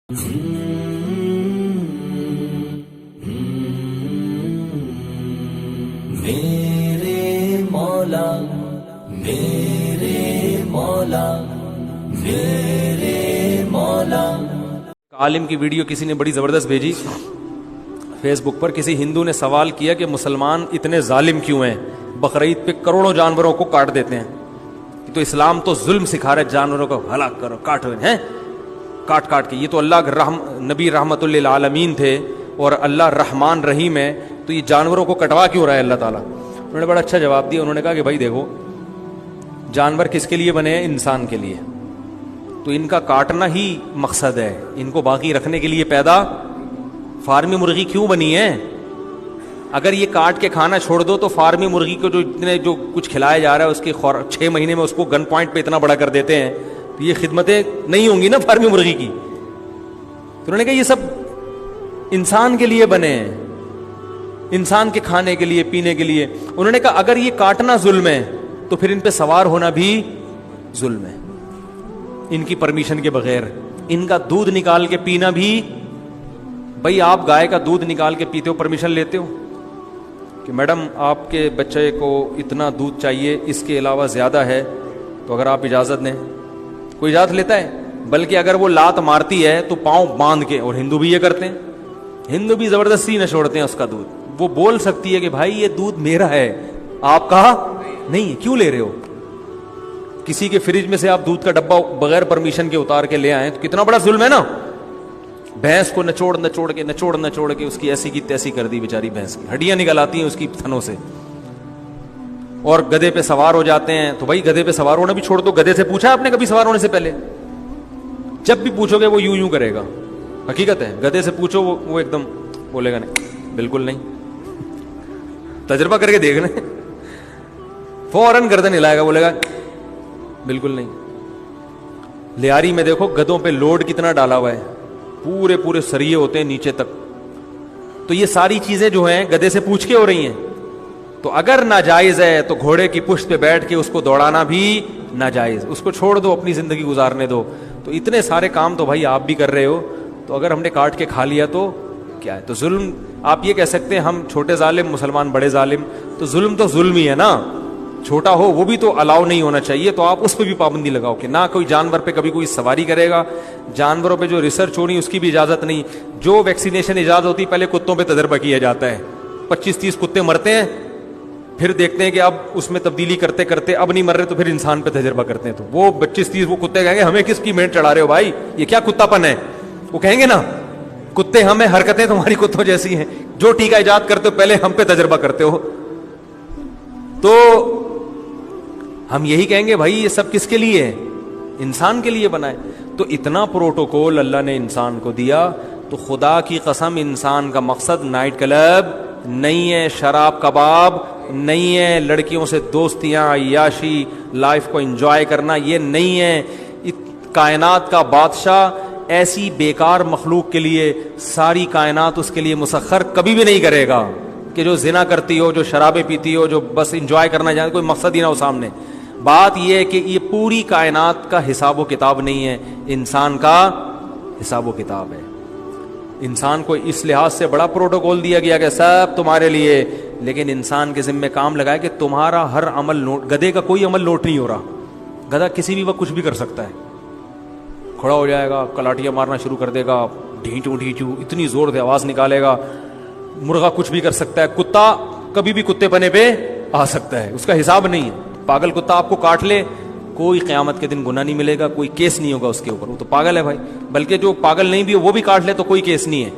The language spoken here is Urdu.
میرے مولا میرے مولا میرے مولا. عالم کی ویڈیو کسی نے بڑی زبردست بھیجی فیس بک پر. کسی ہندو نے سوال کیا کہ مسلمان اتنے ظالم کیوں ہیں, بقرعید پہ کروڑوں جانوروں کو کاٹ دیتے ہیں, تو اسلام تو ظلم سکھا رہے جانوروں کو ہلاک کرو, کاٹو ہیں کاٹ کاٹ کے. یہ تو اللہ نبی رحمت للعالمین تھے اور اللہ رحمان رحیم ہے, تو یہ جانوروں کو کٹوا کیوں رہا ہے اللہ تعالیٰ؟ انہوں نے بڑا اچھا جواب دیا. انہوں نے کہا کہ بھائی دیکھو, جانور کس کے لیے بنے ہیں؟ انسان کے لیے. تو ان کا کاٹنا ہی مقصد ہے, ان کو باقی رکھنے کے لیے پیدا فارمی مرغی کیوں بنی ہے؟ اگر یہ کاٹ کے کھانا چھوڑ دو تو فارمی مرغی کو جو کچھ کھلایا جا رہا ہے اس کے 6 مہینے میں اس کو گن پوائنٹ پہ اتنا بڑا کر دیتے ہیں, تو یہ خدمتیں نہیں ہوں گی نا فارمی مرغی کی. تو انہوں نے کہا یہ سب انسان کے لیے بنے ہیں, انسان کے کھانے کے لیے پینے کے لیے. انہوں نے کہا اگر یہ کاٹنا ظلم ہے تو پھر ان پہ سوار ہونا بھی ظلم ہے, ان کی پرمیشن کے بغیر. ان کا دودھ نکال کے پینا بھی, بھائی آپ گائے کا دودھ نکال کے پیتے ہو, پرمیشن لیتے ہو کہ میڈم آپ کے بچے کو اتنا دودھ چاہیے, اس کے علاوہ زیادہ ہے تو اگر آپ اجازت دیں؟ کوئی اجازت لیتا ہے؟ بلکہ اگر وہ لات مارتی ہے تو پاؤں باندھ کے, اور ہندو بھی یہ کرتے ہیں, ہندو بھی زبردستی نہ چھوڑتے ہیں اس کا دودھ. وہ بول سکتی ہے کہ بھائی یہ دودھ میرا ہے, آپ کا نہیں, کیوں لے رہے ہو؟ کسی کے فریج میں سے آپ دودھ کا ڈبہ بغیر پرمیشن کے اتار کے لے آئے تو کتنا بڑا ظلم ہے نا. بھینس کو نچوڑ کے اس کی ایسی کی تیسی کر دی بیچاری بھینس کی, ہڈیاں نکل آتی ہیں اس کی تھنوں سے. اور گدھے پہ سوار ہو جاتے ہیں, تو بھائی گدھے پہ سوار ہونا بھی چھوڑ دو. گدھے سے پوچھا آپ نے کبھی سوار ہونے سے پہلے؟ جب بھی پوچھو گے وہ یوں کرے گا. حقیقت ہے, گدھے سے پوچھو وہ ایک دم بولے گا نہیں, بالکل نہیں. تجربہ کر کے دیکھ لیں, فوراً گردن ہلائے گا, بولے گا بالکل نہیں. لیاری میں دیکھو گدھوں پہ لوڈ کتنا ڈالا ہوا ہے, پورے سریے ہوتے ہیں نیچے تک. تو یہ ساری چیزیں جو ہیں گدھے سے پوچھ کے ہو رہی ہیں. تو اگر ناجائز ہے تو گھوڑے کی پشت پہ بیٹھ کے اس کو دوڑانا بھی ناجائز. اس کو چھوڑ دو, اپنی زندگی گزارنے دو. تو اتنے سارے کام تو بھائی آپ بھی کر رہے ہو, تو اگر ہم نے کاٹ کے کھا لیا تو کیا ہے؟ تو ظلم. آپ یہ کہہ سکتے ہیں ہم چھوٹے ظالم, مسلمان بڑے ظالم, تو ظلم ہی ہے نا. چھوٹا ہو وہ بھی تو الاؤ نہیں ہونا چاہیے, تو آپ اس پہ بھی پابندی لگاؤ کہ نہ کوئی جانور پہ کبھی کوئی سواری کرے گا. جانوروں پہ جو ریسرچ ہونی اس کی بھی اجازت نہیں. جو ویکسینیشن ایجاد ہوتی پہلے کتوں پہ تجربہ کیا جاتا ہے, 25-30 کتے مرتے ہیں, پھر دیکھتے ہیں کہ اب اس میں تبدیلی کرتے کرتے اب نہیں مر رہے, تو پھر انسان پہ تجربہ کرتے ہیں. تو وہ 25-30 وہ کتے کہیں گے ہمیں کس کی مینٹ چڑھا رہے ہو بھائی, یہ کیا کتا پن ہے؟ وہ کہیں گے نا کتے ہمیں, حرکتیں تمہاری کتوں جیسی ہیں, جو ٹیکہ ایجاد کرتے ہو پہلے ہم پہ تجربہ کرتے ہو. تو ہم یہی کہیں گے بھائی یہ سب کس کے لیے ہے؟ انسان کے لیے بنا ہے. تو اتنا پروٹوکول اللہ نے انسان کو دیا, تو خدا کی قسم انسان کا مقصد نائٹ کلب نہیں ہے, شراب کباب نہیں ہے, لڑکیوں سے دوستیاں, عیاشی, لائف کو انجوائے کرنا یہ نہیں ہے. کائنات کا بادشاہ ایسی بیکار مخلوق کے لیے ساری کائنات اس کے لیے مسخر کبھی بھی نہیں کرے گا کہ جو زنا کرتی ہو, جو شرابیں پیتی ہو, جو بس انجوائے کرنا چاہتی, کوئی مقصد ہی نہ ہو سامنے. بات یہ ہے کہ یہ پوری کائنات کا حساب و کتاب نہیں ہے, انسان کا حساب و کتاب ہے. انسان کو اس لحاظ سے بڑا پروٹوکول دیا گیا کہ سب تمہارے لیے, لیکن انسان کے ذمہ کام لگایا کہ تمہارا ہر عمل نوٹ. گدھے کا کوئی عمل نوٹ نہیں ہو رہا. گدھا کسی بھی وقت کچھ بھی کر سکتا ہے, کھڑا ہو جائے گا, کلاٹیاں مارنا شروع کر دے گا, ڈھینچو اتنی زور سے آواز نکالے گا. مرغا کچھ بھی کر سکتا ہے, کتا کبھی بھی کتے پنے پہ آ سکتا ہے, اس کا حساب نہیں ہے. پاگل کتا آپ کو کاٹ لے, کوئی قیامت کے دن گناہ نہیں ملے گا, کوئی کیس نہیں ہوگا اس کے اوپر, وہ تو پاگل ہے بھائی. بلکہ جو پاگل نہیں بھی ہو وہ بھی کاٹ لے تو کوئی کیس نہیں ہے.